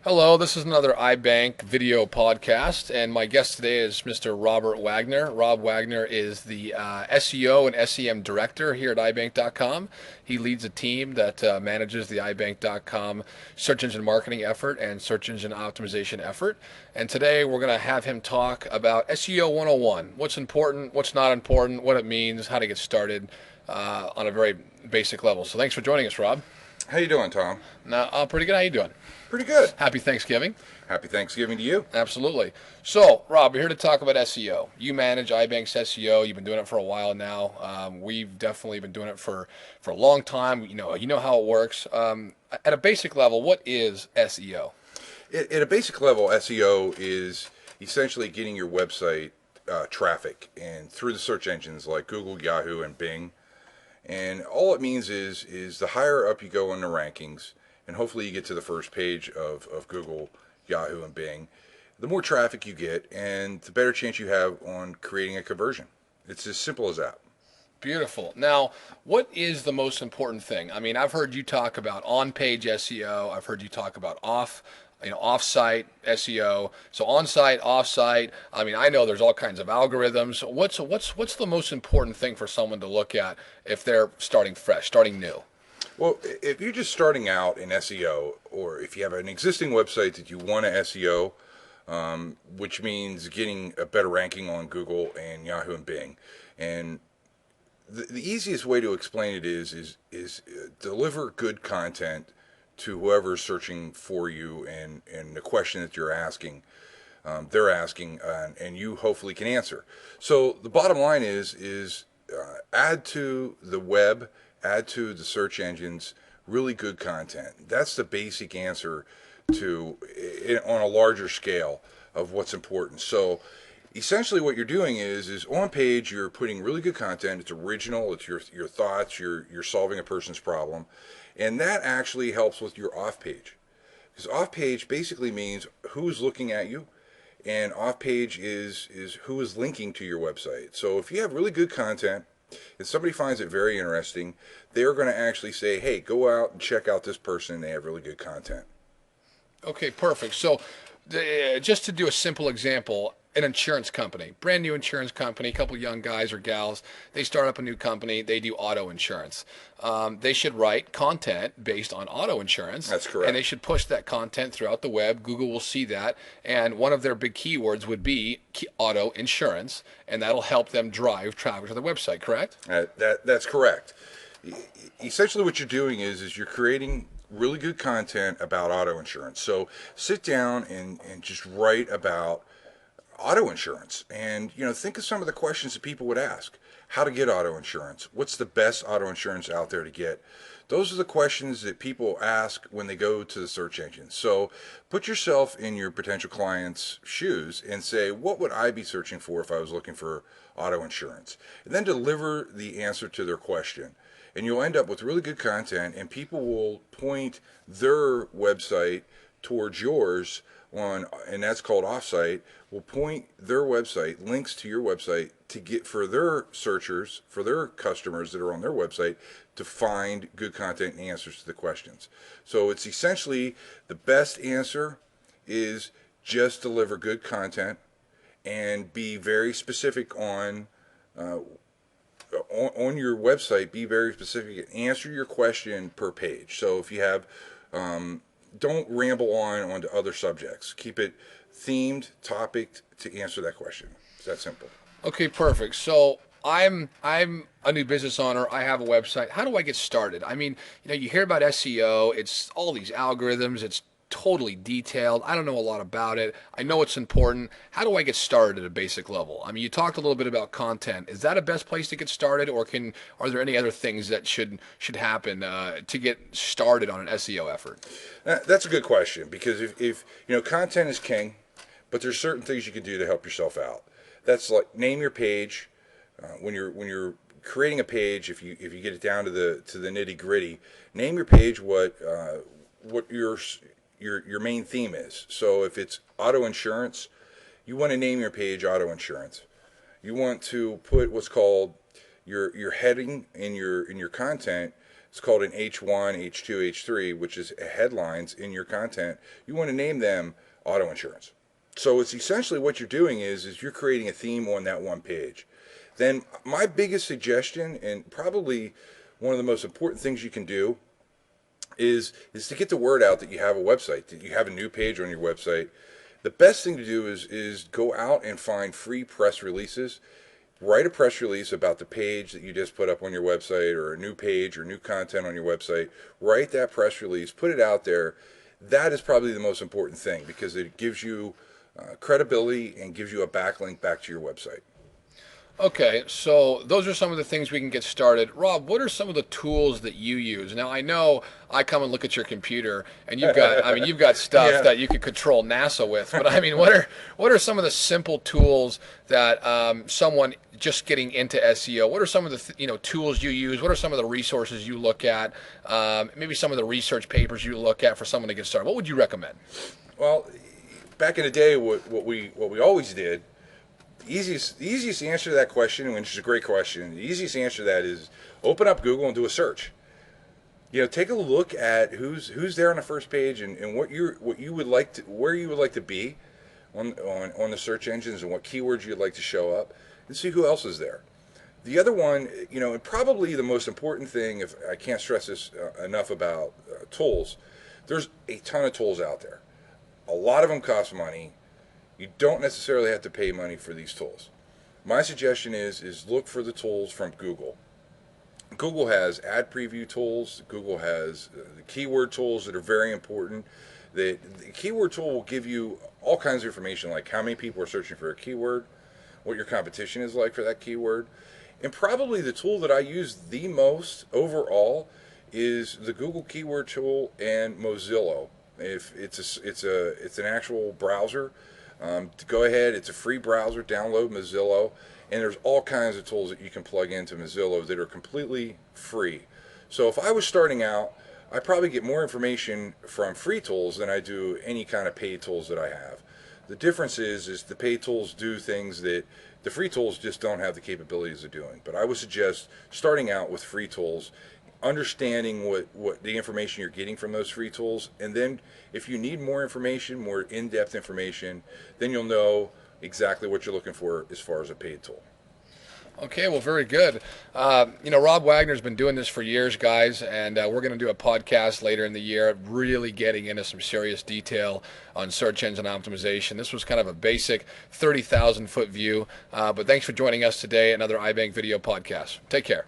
Hello, this is another iBank video podcast, and my guest today is Mr. Robert Wagner. Rob Wagner is the SEO and SEM director here at iBank.com. He leads a team that manages the iBank.com search engine marketing effort and search engine optimization effort. And today we're going to have him talk about SEO 101, what's important, what's not important, what it means, how to get started on a very basic level. So thanks for joining us, Rob. How you doing, Tom? Pretty good. How you doing? Pretty good. Happy Thanksgiving. Happy Thanksgiving to you. Absolutely. So, Rob, we're here to talk about SEO. You manage iBank's SEO. You've been doing it for a while now. We've definitely been doing it for a long time. You know how it works. At a basic level, what is SEO? At a basic level, SEO is essentially getting your website traffic and through the search engines like Google, Yahoo, and Bing. And all it means is the higher up you go in the rankings, and hopefully you get to the first page of Google, Yahoo, and Bing, the more traffic you get, and the better chance you have on creating a conversion. It's as simple as that. Beautiful. Now, what is the most important thing? I mean, I've heard you talk about on-page SEO. I've heard you talk about off-site SEO. So on-site, off-site. I mean, I know there's all kinds of algorithms. What's the most important thing for someone to look at if they're starting fresh, starting new? Well, if you're just starting out in SEO, or if you have an existing website that you want to SEO, which means getting a better ranking on Google and Yahoo and Bing, and the easiest way to explain it is deliver good content to whoever's searching for you and the question that you're asking, they're asking, and you hopefully can answer. So the bottom line is add to the web, add to the search engines really good content. That's the basic answer to on a larger scale of what's important. So essentially what you're doing is on page you're putting really good content. It's original, it's your thoughts, you're solving a person's problem, and that actually helps with your off page, because off page basically means who's looking at you, and off page is who is linking to your website. So if you have really good content, if somebody finds it very interesting, they're going to actually say, hey, go out and check out this person. They have really good content. Okay, perfect. So just to do a simple example, an insurance company, brand new insurance company, a couple young guys or gals, they start up a new company, they do auto insurance. They should write content based on auto insurance. That's correct. And they should push that content throughout the web. Google will see that. And one of their big keywords would be auto insurance, and that'll help them drive traffic to the website, correct? That's correct. Essentially what you're doing is you're creating really good content about auto insurance. So sit down and just write about auto insurance, and think of some of the questions that people would ask. How to get auto insurance? What's the best auto insurance out there to get? Those are the questions that people ask when they go to the search engine. So put yourself in your potential client's shoes and say, what would I be searching for if I was looking for auto insurance? And then deliver the answer to their question. And you'll end up with really good content, and people will point their website towards yours and that's called offsite, will point their website, links to your website, to get for their searchers, for their customers that are on their website, to find good content and answers to the questions. So it's essentially the best answer is just deliver good content and be very specific on your website. Be very specific and answer your question per page. So if you have don't ramble onto other subjects. Keep it themed, topic to answer that question. It's that simple. Okay, perfect. So I'm a new business owner. I have a website. How do I get started? I mean, you hear about SEO. It's all these algorithms. It's totally detailed. I don't know a lot about it. I know it's important. How do I get started at a basic level? I mean, you talked a little bit about content. Is that a best place to get started, or are there any other things that should happen to get started on an SEO effort? That's a good question, because if content is king, but there's certain things you can do to help yourself out. That's like name your page. When you're creating a page, if you get it down to the nitty gritty, name your page what your main theme is. So if it's auto insurance, you want to name your page auto insurance. You want to put what's called your heading in your content It's called an H1, H2, H3, which is headlines in your content. You want to name them auto insurance. So it's essentially what you're doing is you're creating a theme on that one page. Then my biggest suggestion, and probably one of the most important things you can do, is to get the word out that you have a website, that you have a new page on your website. The best thing to do is go out and find free press releases. Write a press release about the page that you just put up on your website, or a new page or new content on your website. Write that press release, put it out there. That is probably the most important thing, because it gives you credibility and gives you a backlink back to your website. Okay, so those are some of the things we can get started. Rob, what are some of the tools that you use? Now, I know I come and look at your computer, and you've got stuff Yeah. that you could control NASA with. But I mean, what are some of the simple tools that someone just getting into SEO? What are some of the tools you use? What are some of the resources you look at? Maybe some of the research papers you look at for someone to get started. What would you recommend? Well, back in the day, what we always did, the easiest answer to that question, which is a great question, the easiest answer to that is open up Google and do a search. Take a look at who's there on the first page, and what you would like to, where you would like to be on the search engines, and what keywords you'd like to show up, and see who else is there. The other one, and probably the most important thing, if I can't stress this enough about tools, there's a ton of tools out there. A lot of them cost money. You don't necessarily have to pay money for these tools. My suggestion is look for the tools from Google. Google has ad preview tools. Google has the keyword tools that are very important. The keyword tool will give you all kinds of information, like how many people are searching for a keyword, what your competition is like for that keyword. And probably the tool that I use the most overall is the Google keyword tool and Mozilla. If it's an actual browser, go ahead. It's a free browser. Download Mozilla, and there's all kinds of tools that you can plug into Mozilla that are completely free. So if I was starting out, I probably get more information from free tools than I do any kind of paid tools that I have. The difference is the paid tools do things that the free tools just don't have the capabilities of doing. But I would suggest starting out with free tools, understanding what the information you're getting from those free tools, and then if you need more information, more in-depth information, then you'll know exactly what you're looking for as far as a paid tool. Okay, well, very good. Rob Wagner's been doing this for years, guys, and we're going to do a podcast later in the year, really getting into some serious detail on search engine optimization. This was kind of a basic 30,000-foot view, but thanks for joining us today. Another iBank video podcast. Take care.